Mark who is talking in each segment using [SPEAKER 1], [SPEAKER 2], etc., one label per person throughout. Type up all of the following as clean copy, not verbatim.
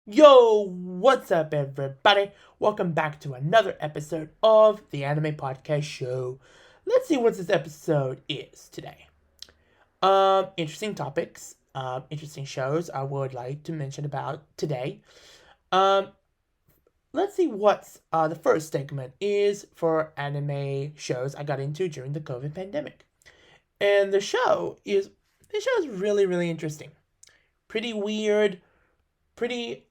[SPEAKER 1] Yo, what's up, everybody? Welcome back to another episode of the Anime Podcast Show. Let's see what this episode is today. Interesting topics, interesting shows I would like to mention about today. Um, let's see what the first segment is for anime shows I got into during the COVID pandemic. And the show is really interesting, pretty weird, pretty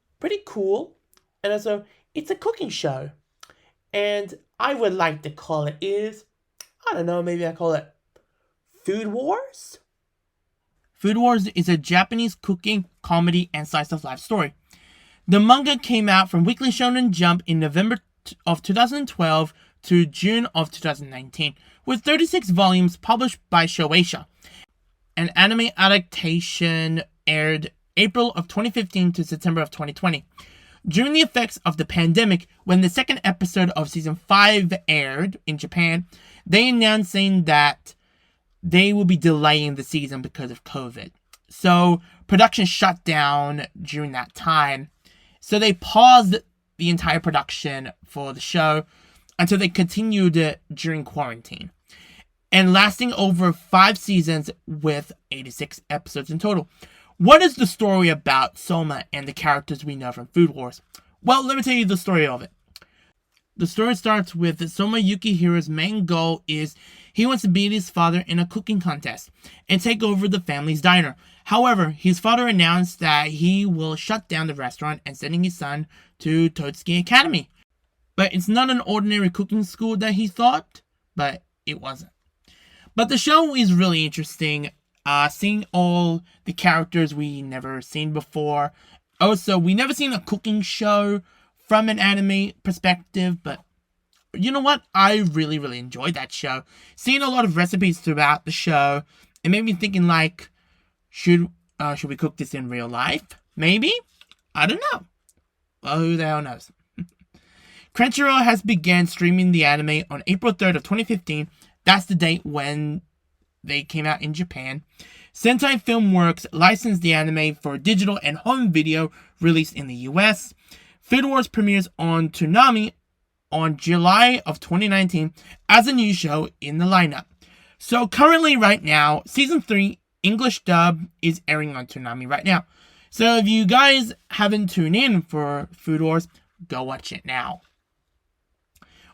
[SPEAKER 1] cool, and also it's a cooking show, and I would like to call it is I don't know, maybe I call it Food Wars. Food Wars is a Japanese cooking comedy and slice of life story. The manga came out from Weekly Shonen Jump in November of 2012 to June of 2019, with 36 volumes published by Shueisha. An anime adaptation aired April of 2015 to September of 2020. During the effects of the pandemic, when the second episode of season 5 aired in Japan, they announced saying that they will be delaying the season because of COVID. So production shut down during that time. So they paused the entire production for the show until they continued it during quarantine, and lasting over 5 seasons with 86 episodes in total. What is the story about Soma and the characters we know from Food Wars? Well, let me tell you the story of it. The story starts with Soma Yukihiro's main goal is he wants to beat his father in a cooking contest and take over the family's diner. However, his father announced that he will shut down the restaurant and sending his son to Totsuki Academy. But it's not an ordinary cooking school that he thought, but it wasn't. But the show is really interesting. Seeing all the characters we never seen before. Also, we never seen a cooking show from an anime perspective, but you know what? I really enjoyed that show. Seeing a lot of recipes throughout the show, it made me thinking like, should we cook this in real life? Maybe? I don't know. Well, who the hell knows? Crunchyroll has begun streaming the anime on April 3rd of 2015. That's the date when they came out in Japan. Sentai Filmworks licensed the anime for digital and home video release in the US. Food Wars premieres on Toonami on July of 2019 as a new show in the lineup. So currently right now, season 3 English dub is airing on Toonami right now. So if you guys haven't tuned in for Food Wars, go watch it now.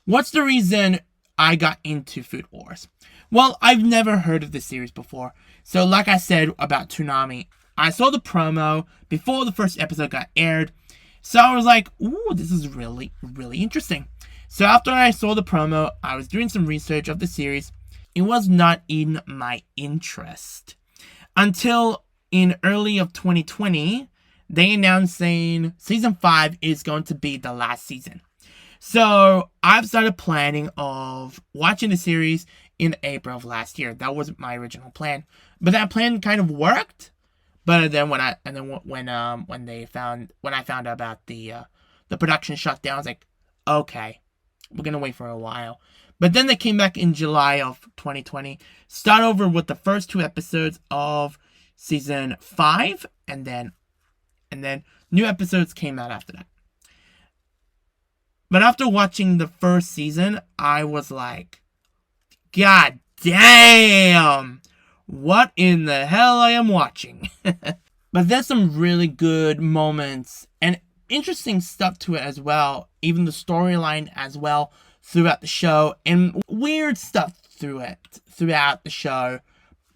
[SPEAKER 1] What's the reason I got into Food Wars? Well, I've never heard of this series before. So like I said about Toonami, I saw the promo before the first episode got aired. So I was like, ooh, this is really interesting. So after I saw the promo, I was doing some research of the series. It was not in my interest. Until in early of 2020, they announced saying season 5 is going to be the last season. So I've started planning of watching the series in April of last year. That was my original plan, but that plan kind of worked. But then when I found out about the production shutdown, I was like, okay, we're gonna wait for a while. But then they came back in July of 2020, start over with the first 2 episodes of season 5, and then new episodes came out after that. But after watching the first season, I was like, God damn! What in the hell I am watching? But there's some really good moments and interesting stuff to it as well. Even the storyline as well throughout the show. And weird stuff throughout the show.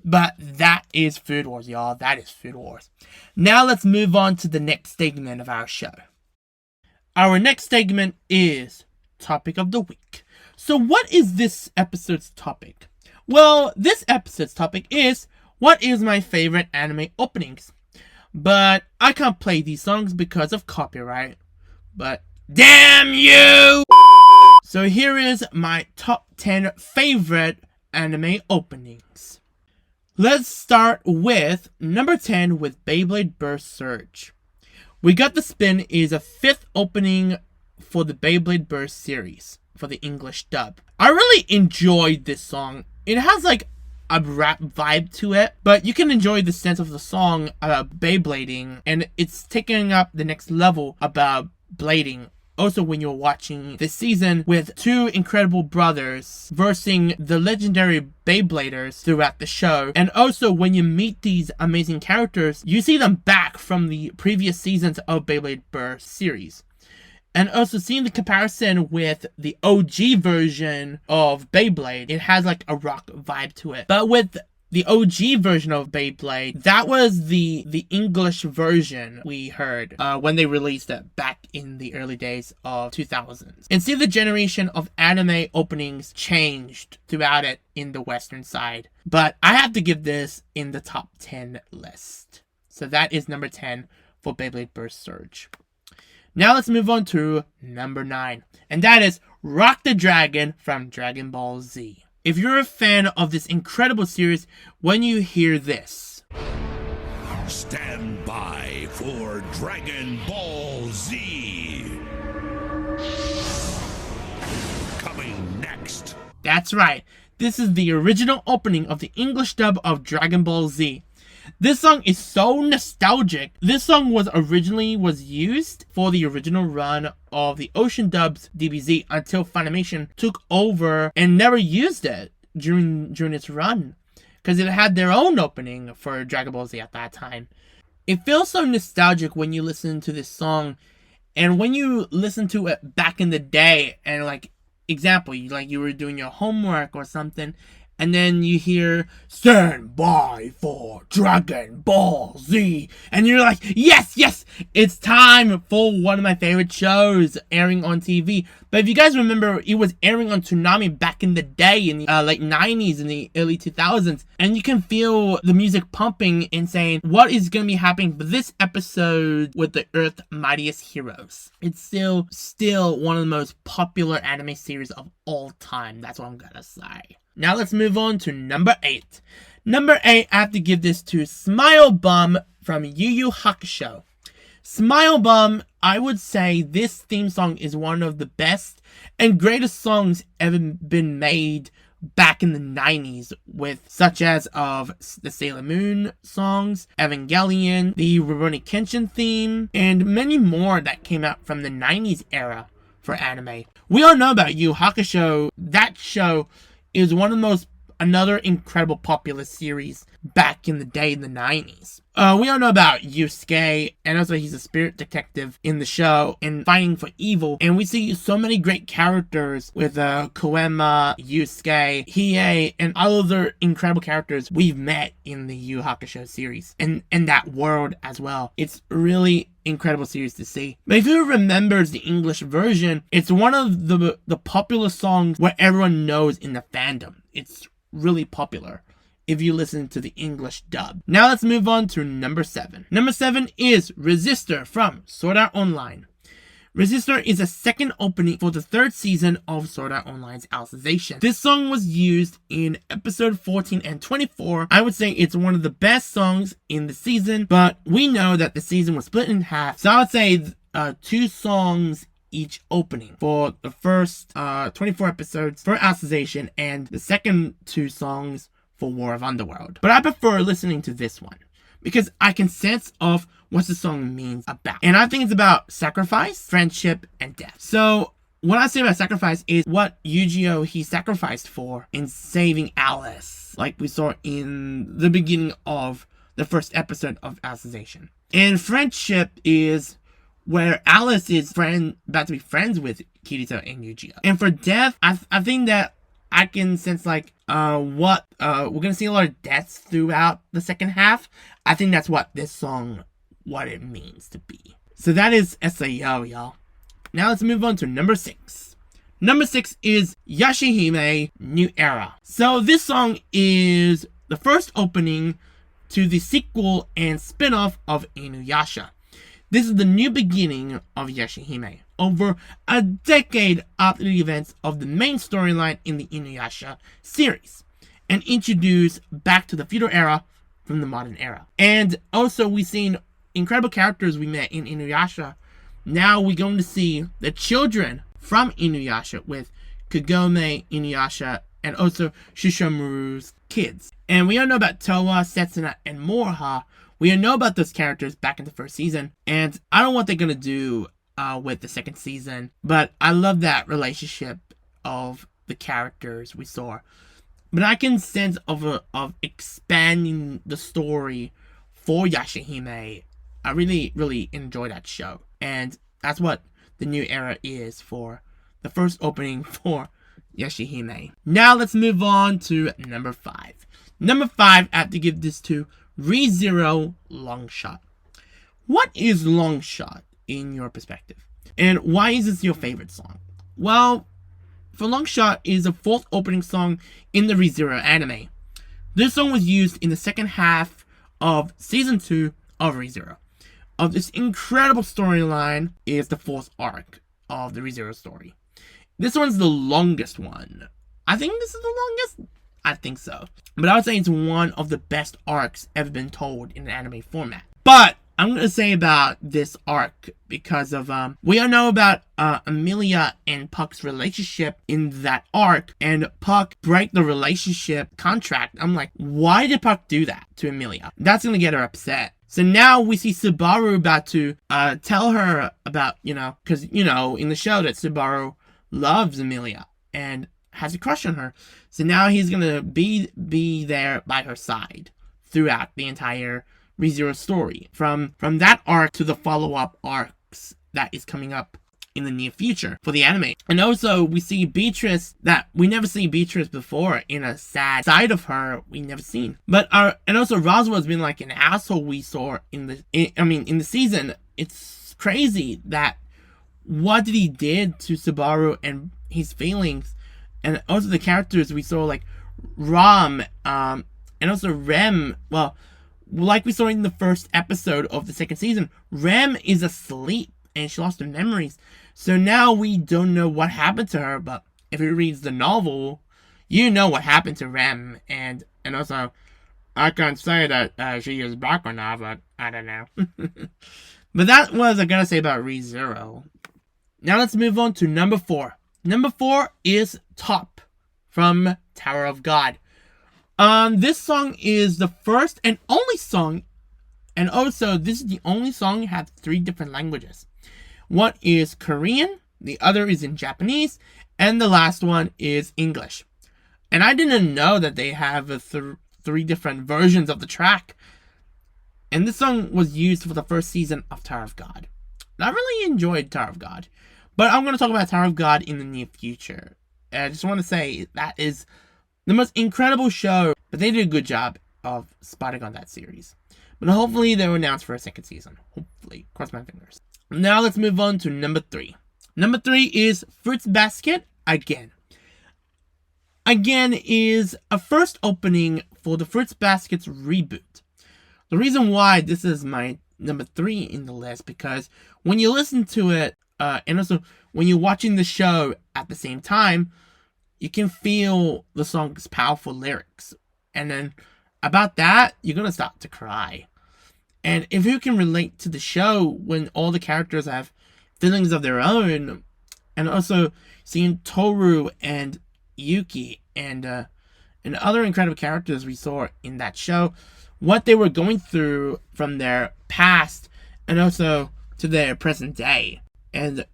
[SPEAKER 1] But that is Food Wars, y'all. That is Food Wars. Now let's move on to the next segment of our show. Our next segment is Topic of the Week. So what is this episode's topic? Well, this episode's topic is, what is my favorite anime openings? But I can't play these songs because of copyright. But damn you! So here is my top 10 favorite anime openings. Let's start with number 10 with Beyblade Burst Surge. We Got the Spin is a 5th opening for the Beyblade Burst series for the English dub. I really enjoyed this song. It has like a rap vibe to it, but you can enjoy the sense of the song about Beyblading, and it's taking up the next level about blading. Also, when you're watching this season with two incredible brothers versing the legendary Beybladers throughout the show, and also when you meet these amazing characters, you see them back from the previous seasons of Beyblade Burst series. And also seeing the comparison with the OG version of Beyblade, it has like a rock vibe to it. But with the OG version of Beyblade, that was the English version we heard when they released it back in the early days of 2000s. And see, the generation of anime openings changed throughout it in the Western side. But I have to give this in the top 10 list. So that is number 10 for Beyblade Burst Surge. Now let's move on to number 9, and that is Rock the Dragon from Dragon Ball Z. If you're a fan of this incredible series, when you hear this,
[SPEAKER 2] stand by for Dragon Ball Z. Coming next.
[SPEAKER 1] That's right, this is the original opening of the English dub of Dragon Ball Z. This song is so nostalgic. This song was used for the original run of the Ocean Dubs DBZ until Funimation took over and never used it during its run, because it had their own opening for Dragon Ball Z at that time. It feels so nostalgic when you listen to this song, and when you listen to it back in the day, and like example, you were doing your homework or something, and then you hear, stand by for Dragon Ball Z. And you're like, yes, it's time for one of my favorite shows airing on TV. But if you guys remember, it was airing on Toonami back in the day, in the late 90s and the early 2000s. And you can feel the music pumping and saying, what is going to be happening for this episode with the Earth's Mightiest Heroes? It's still one of the most popular anime series of all time. That's what I'm going to say. Now let's move on to number 8. Number 8, I have to give this to Smile Bum from Yu Yu Hakusho. Smile Bum, I would say this theme song is one of the best and greatest songs ever been made back in the 90s, with such as of the Sailor Moon songs, Evangelion, the Rurouni Kenshin theme, and many more that came out from the 90s era for anime. We all know about Yu Yu Hakusho. That show is another incredible popular series back in the day in the 90s. We all know about Yusuke, and also he's a spirit detective in the show and fighting for evil. And we see so many great characters with Koema, Yusuke, Hiei, and all other incredible characters we've met in the Yu Yu Hakusho series and that world as well. It's really incredible series to see. But if you remember the English version, it's one of the popular songs where everyone knows in the fandom. It's really popular if you listen to the English dub. Now let's move on to number 7. Number 7 is Resistor from Sword Art Online. Resistor is a second opening for the 3rd season of Sword Art Online's Alicization. This song was used in episode 14 and 24. I would say it's one of the best songs in the season, but we know that the season was split in half, so I would say 2 songs each opening for the first 24 episodes for Alicization, and the second 2 songs for War of Underworld. But I prefer listening to this one because I can sense of what the song means about. And I think it's about sacrifice, friendship, and death. So what I say about sacrifice is what Yu-Gi-Oh! He sacrificed for in saving Alice, like we saw in the beginning of the first episode of Alicization. And friendship is where Alice is about to be friends with Kirito and Yu-Gi-Oh! And for death, I think that I can sense like we're gonna see a lot of deaths throughout the second half. I think that's what this song, what it means to be. So that is SAO, y'all. Now let's move on to number 6. Number 6 is Yashahime New Era. So this song is the first opening to the sequel and spin-off of Inuyasha. This is the new beginning of Yashahime, over a decade after the events of the main storyline in the Inuyasha series, and introduced back to the feudal era from the modern era. And also, we've seen incredible characters we met in Inuyasha. Now we're going to see the children from Inuyasha with Kagome, Inuyasha, and also Shishomaru's kids. And we all know about Towa, Setsuna, and Moroha. We all know about those characters back in the first season, and I don't know what they're gonna do with the second season, but I love that relationship of the characters we saw. But I can sense of expanding the story for Yashahime. I really, really enjoy that show. And that's what the new era is for the first opening for Yashahime. Now let's move on to number 5. Number 5, I have to give this to ReZero Longshot. What is Longshot in your perspective? And why is this your favorite song? Well, for Longshot is the 4th opening song in the ReZero anime. This song was used in the second half of season 2 of ReZero. Of this incredible storyline is the 4th arc of the ReZero story. This one's the longest one. I think this is the longest. I think so. But I would say it's one of the best arcs ever been told in an anime format. But I'm going to say about this arc because of, we all know about Emilia and Puck's relationship in that arc, and Puck break the relationship contract. I'm like, why did Puck do that to Emilia? That's going to get her upset. So now we see Subaru about to tell her about, because, in the show that Subaru loves Emilia and has a crush on her. So now he's going to be there by her side throughout the entire ReZero story. From that arc to the follow-up arcs that is coming up in the near future for the anime. And also we see Beatrice, that we never seen Beatrice before in a sad side of her we never seen. But and also Roswell has been like an asshole we saw in the season. It's crazy that what did he did to Subaru and his feelings, and also the characters we saw like Ram and also Rem. Well, like we saw in the first episode of the second season, Rem is asleep and she lost her memories. So now we don't know what happened to her, but if you read the novel, you know what happened to Rem. And also, I can't say that she is back or not, but I don't know. But that was I gotta say about ReZero. Now let's move on to number 4. Number 4 is Top from Tower of God. This song is the first and only song, and also this is the only song that has 3 different languages. One is Korean, the other is in Japanese, and the last one is English. And I didn't know that they have 3 different versions of the track. And this song was used for the first season of Tower of God. And I really enjoyed Tower of God. But I'm going to talk about Tower of God in the near future. And I just want to say that is the most incredible show. But they did a good job of spotting on that series. But hopefully they'll announce for a second season. Hopefully. Cross my fingers. Now let's move on to number 3. Number 3 is Fruits Basket Again. Again is a first opening for the Fruits Basket's reboot. The reason why this is my number 3 in the list, because when you listen to it, and also when you're watching the show at the same time, you can feel the song's powerful lyrics. And then about that, you're going to start to cry. And if you can relate to the show when all the characters have feelings of their own, and also seeing Toru and Yuki and other incredible characters we saw in that show, what they were going through from their past and also to their present day. And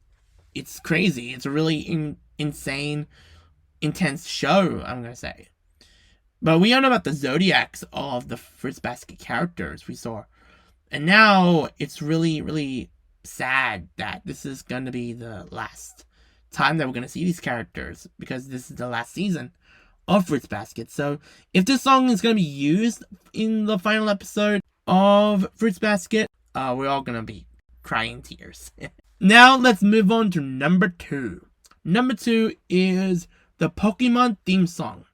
[SPEAKER 1] it's crazy. It's a really insane, intense show, I'm going to say. But we all know about the zodiacs of the Fruits Basket characters we saw. And now it's really, really sad that this is going to be the last time that we're going to see these characters, because this is the last season of Fruits Basket. So if this song is going to be used in the final episode of Fruits Basket, we're all going to be crying tears. Now let's move on to number 2. Number 2 is the Pokemon theme song.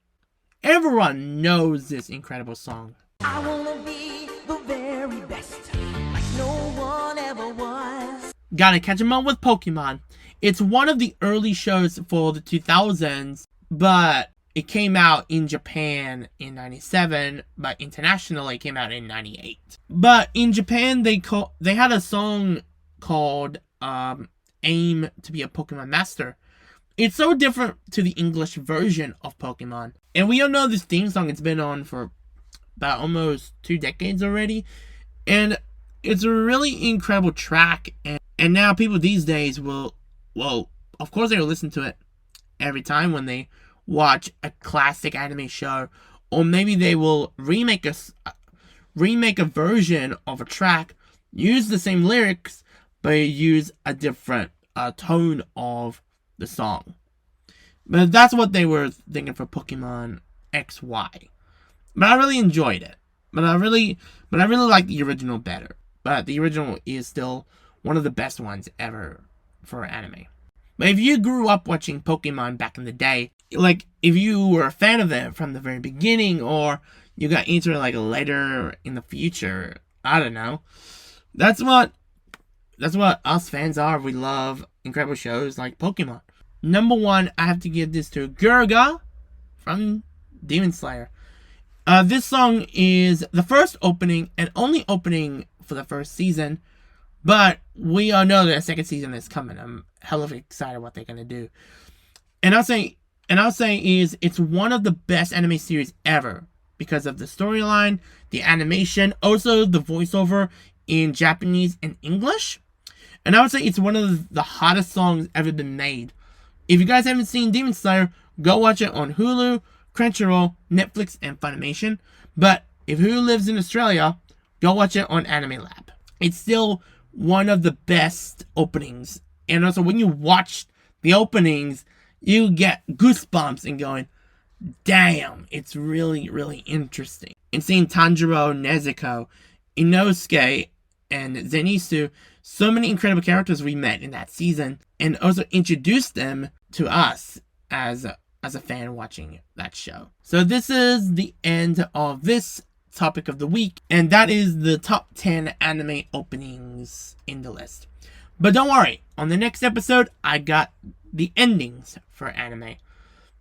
[SPEAKER 1] Everyone knows this incredible song.
[SPEAKER 3] I wanna be the very best, like no one ever was.
[SPEAKER 1] Gotta catch 'em up with Pokemon. It's one of the early shows for the 2000s, but it came out in Japan in 97, but internationally it came out in 98. But in Japan, they had a song called Aim to be a Pokemon Master. it's so different to the English version of Pokemon. And we all know this theme song, it's been on for about almost 2 decades already. And it's a really incredible track. And now people these days will, well, of course they will listen to it every time when they watch a classic anime show. Or maybe they will remake a version of a track, use the same lyrics, but use a different tone of the song. But that's what they were thinking for Pokemon XY. But I really enjoyed it. But I really like the original better. But the original is still one of the best ones ever for anime. But if you grew up watching Pokemon back in the day, like if you were a fan of it from the very beginning, or you got into it like later in the future, I don't know. That's what us fans are. We love incredible shows like Pokemon. Number 1, I have to give this to Gurga from Demon Slayer. This song is the first opening and only opening for the first season, but we all know that a second season is coming. I'm hella excited what they're gonna do. And I'll say is it's one of the best anime series ever because of the storyline, the animation, also the voiceover in Japanese and English. And I would say it's one of the hottest songs ever been made. If you guys haven't seen Demon Slayer, go watch it on Hulu, Crunchyroll, Netflix, and Funimation. But if Hulu lives in Australia, go watch it on Anime Lab. It's still one of the best openings. And also when you watch the openings, you get goosebumps and going, damn, it's really, really interesting. And seeing Tanjiro, Nezuko, Inosuke, and Zenitsu, so many incredible characters we met in that season, and also introduced them to us as a fan watching that show. So this is the end of this topic of the week, and that is the top 10 anime openings in the list. But don't worry, on the next episode, I got the endings for anime.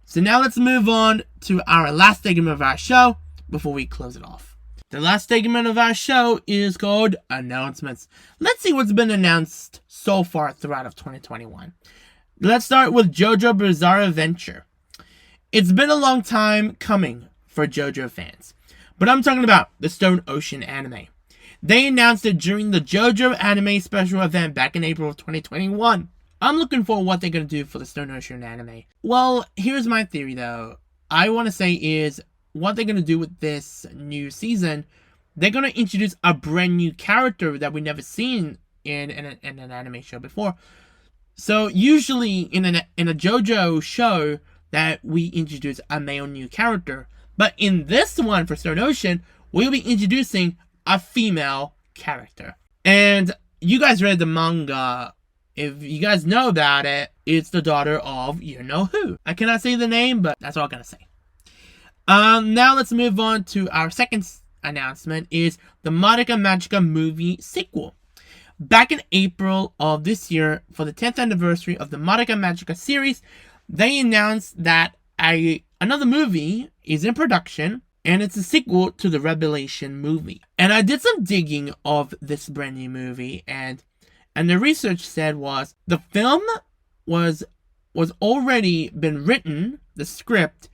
[SPEAKER 1] So now let's move on to our last segment of our show before we close it off. The last segment of our show is called Announcements. Let's see what's been announced so far throughout of 2021. Let's start with JoJo Bizarre Adventure. It's been a long time coming for JoJo fans, but I'm talking about the Stone Ocean anime. They announced it during the JoJo Anime Special event back in April of 2021. I'm looking for what they're going to do for the Stone Ocean anime. Well, here's my theory though. I want to say is what they're going to do with this new season. They're going to introduce a brand new character that we've never seen in an anime show before. So usually in a JoJo show that we introduce a male new character. But in this one for Stone Ocean, we'll be introducing a female character. And you guys read the manga. If you guys know about it, it's the daughter of you-know-who. I cannot say the name, but that's all I'm going to say. Now let's move on to our second announcement is the Madoka Magica movie sequel. Back in April of this year, for the 10th anniversary of the Madoka Magica series, they announced that another movie is in production, and it's a sequel to the Revelation movie. And I did some digging of this brand new movie, and the research said was the film was already been written, the script,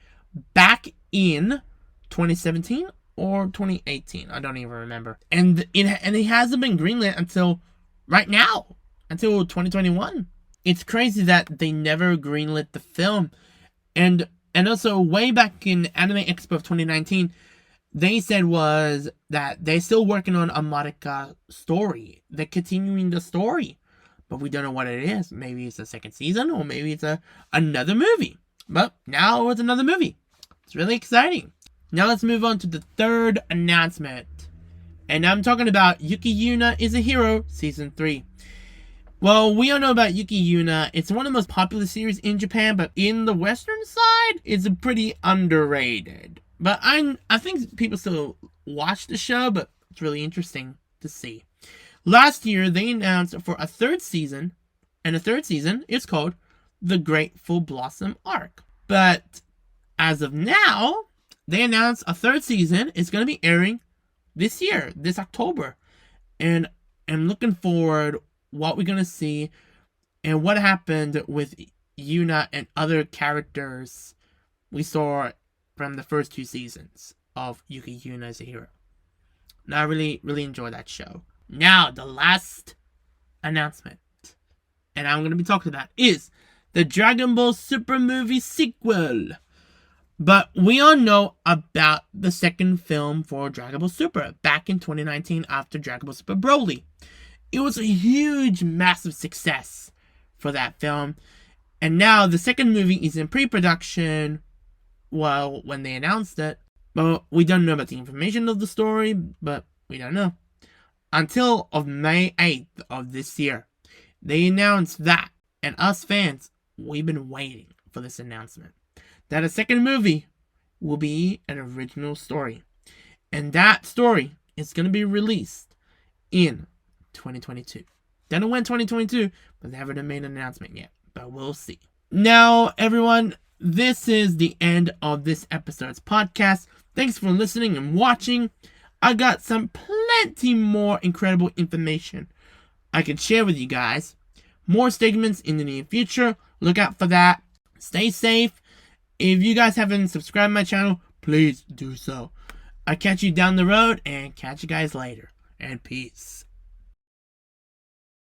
[SPEAKER 1] back in 2017 or 2018. I don't even remember. And it hasn't been greenlit until right now, until 2021. It's crazy that they never greenlit the film. And also way back in Anime Expo of 2019, they said was that they're still working on a Madoka story. They're continuing the story. But we don't know what it is. Maybe it's a second season, or maybe it's another movie. But now it's another movie. It's really exciting. Now let's move on to the third announcement. And I'm talking about Yuki Yuna is a Hero Season 3. Well, we all know about Yuki Yuna. It's one of the most popular series in Japan, but in the Western side, it's pretty underrated. But I think people still watch the show, but it's really interesting to see. Last year, they announced for a third season, and the third season is called The Grateful Blossom Arc. But as of now, they announced a third season is going to be airing this year, this October. And I'm looking forward what we're going to see and what happened with Yuna and other characters we saw from the first 2 seasons of Yuki Yuna as a hero. And I really, really enjoyed that show. Now, the last announcement, and I'm going to be talking about, is the Dragon Ball Super movie sequel. But we all know about the second film for Dragon Ball Super back in 2019 after Dragon Ball Super Broly. It was a huge, massive success for that film. And now the second movie is in pre-production, well, when they announced it. But we don't know about the information of the story, but we don't know. Until of May 8th of this year, they announced that, and us fans, we've been waiting for this announcement, that a second movie will be an original story. And that story is going to be released in 2022. Don't know when 2022, but they haven't made an announcement yet. But we'll see. Now, everyone, this is the end of this episode's podcast. Thanks for listening and watching. I got some plenty more incredible information I can share with you guys. More segments in the near future. Look out for that. Stay safe. If you guys haven't subscribed to my channel, please do so. I'll catch you down the road and catch you guys later. And peace.